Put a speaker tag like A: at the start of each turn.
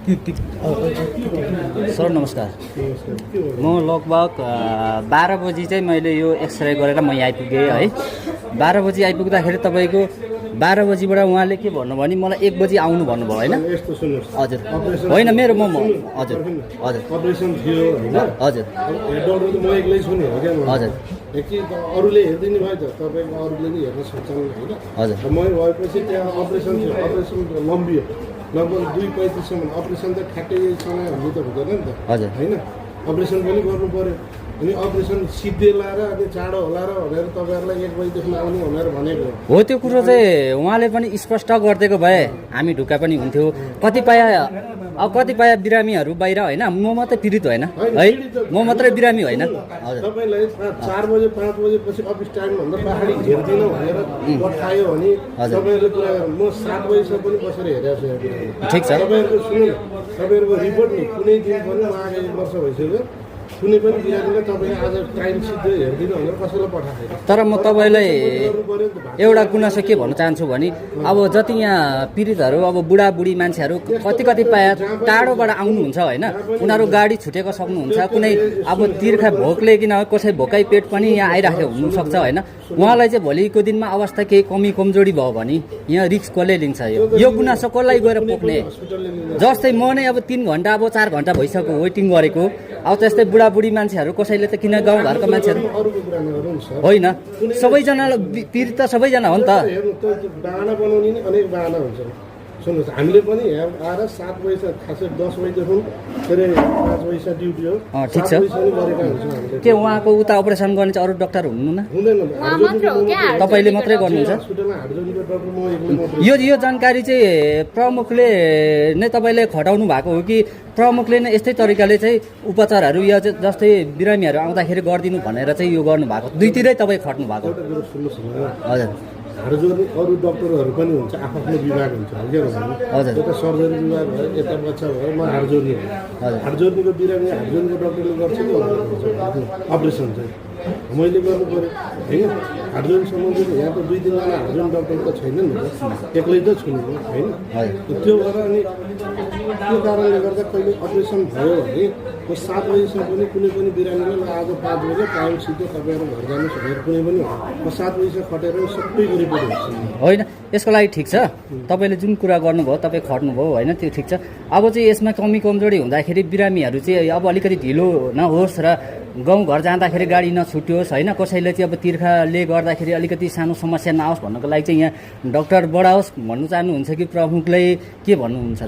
A: Sir नमस्कार। म लगभग 12 बजी चाहिँ मैले यो एक्सरे गरेर म यहाँ आइपुगेँ है। 12 बजी आइपुग्दाखेरि तपाईँको 12 बजीबाट उहाँले के भन्नुभयो भने मलाई 1 बजी आउनु भन्नुभयो होइन? हजुर होइन मेरो हजुर हजुर
B: अपरेसन थियो होइन?
A: हजुर
B: डक्टर त म एक्लै छु नि हो क्या?
A: हजुर
B: कि अरूले हेरिदिनु भयो त तपाईँको अरूले नि हेर्न सक्छन् होइन?
A: हजुर
B: म भएपछि त्यहाँ अपरेसन थियो। अपरेसन लम्बियो लगभग 2:35सम्म। अपरेसन त ठ्याक्कैसँग हुनु त हुँदैन नि त
A: हजुर
B: होइन? अपरेसन पनि गर्नु पर्यो। अनि अपरेसन सिधै लाएर अनि चाँडो होला र भनेर तपाईँहरूलाई 1 बजीदेखि आउनु भनेर भनेको
A: हो। त्यो कुरो चाहिँ उहाँले पनि स्पष्ट गरिदिएको भए हामी ढुक्का पनि हुन्थ्यो। कतिपय बिरामीहरू बाहिर होइन, म मात्रै पीडित होइन है, म मात्रै बिरामी होइन। हजुर
B: तपाईँलाई 4 बजे 5 बजेपछि अफिस टाइमभन्दा पछाडि हेर्दिनँ भनेर पठायो भने तपाईँहरूले पुरा म 7 बजीसम्म पनि बसेर हेरेको छु।
A: ठिक छ।
B: तपाईँहरूको सुन्नु न, तपाईँहरूको रिपोर्ट नि कुनै दिन पनि उहाँको 1 वर्ष भइसक्यो कुनै पनि बिरामीलाई तपाईँले आज टाइम सिधै हेरिदिनु भनेर कसैलाई पठाएको।
A: तर म तपाईँलाई एउटा गुनासो के भन्न चाहन्छु भने अब जति यहाँ पीडितहरू अब बुढाबुढी मान्छेहरू कतिपय टाढोबाट आउनुहुन्छ होइन, उनीहरू गाडी छुटेको सक्नुहुन्छ, कुनै अब तिर्खा भोकले किन कसै भोकै पेट पनि यहाँ आइराखेको हुनसक्छ होइन। उहाँलाई चाहिँ भोलिको दिनमा अवस्था केही कमी कमजोरी भयो भने यहाँ रिस्क कसले लिन्छ? यो गुनासो कसलाई गएर पोख्ने? जस्तै म नै अब 3 घन्टा अब 4 घन्टा भइसक्यो वेटिङ गरेको। अब त्यस्तै बुढाबुढी मान्छेहरू कसैले त किन गाउँघरको मान्छेहरू होइन, सबैजना पीडित त सबैजना हो नि त।
B: बाहना बनाउने नि अनेक बाहना हुन्छ। सुन्नुहोस्, हामीले पनि यहाँ आएर 7 बजी खासै 10 बजीदेखि फेरि 5 बजीसम्म ड्युटी हो।
A: ठिक छ।
B: गरेका हुन्छौँ हामीले।
A: के उहाँको उता अपरेसन गर्ने चाहिँ अरू डक्टर हुनुहुन्न?
B: हुँदैन।
A: तपाईँले मात्रै गर्नुहुन्छ?
B: हस्पिटलमा हार्डजोनको डक्टर म एक्लै मात्रै।
A: यो जानकारी चाहिँ प्रमुखले नै तपाईँले खटाउनु भएको हो कि प्रमुखले नै यस्तै तरिकाले चाहिँ उपचारहरू या जस्तै बिरामीहरू आउँदाखेरि गरिदिनु भनेर चाहिँ यो गर्नुभएको? दुईतिरै तपाईँ खट्नु भएको? हजुर
B: हार्डजोर्नी अरू डक्टरहरू पनि हुन्छ, आफ्नो विभाग हुन्छ
A: हजुर।
B: यता सर्जरी विभाग भयो, यता बच्चा भयो, म हार्डजोर्नी हो। हार्डजोर्नीको बिरामी हार्डजोर्नीको डक्टरले गर्छ नि अपरेसन चाहिँ मैले गर्नु पऱ्यो होइन। हार्डजोर्नी सम्बन्धी यहाँ त 2-3 जना हार्डजोर्नी डक्टर त छैन नि, एक्लै त छु नि होइन। त्यो भएर अनि त्यो कारणले गर्दा कहिले अपरेसन भयो भने म 7 बजीसम्म पनि कुनै पनि बिरामीलाई आज 5 बजे टाइम सिधै तपाईँहरू घर जानुहोस् भनेर कुनै पनि म 7 बजीसम्म खटेर सबैको रिपोर्ट हुन्छ
A: होइन। यसको लागि ठिक छ, तपाईँले जुन कुरा गर्नुभयो तपाईँ खट्नुभयो होइन, त्यो ठिक छ। अब चाहिँ यसमा कमी कमजोरी हुँदाखेरि बिरामीहरू चाहिँ अब अलिकति ढिलो नहोस् र गाउँघर जाँदाखेरि गाडी नछुट्योस् होइन, कसैले चाहिँ अब तिर्खाले गर्दाखेरि अलिकति सानो समस्या नआओस् भन्नको लागि चाहिँ यहाँ डक्टर बढाओस् भन्नु चाहनुहुन्छ कि प्रमुखले के भन्नुहुन्छ?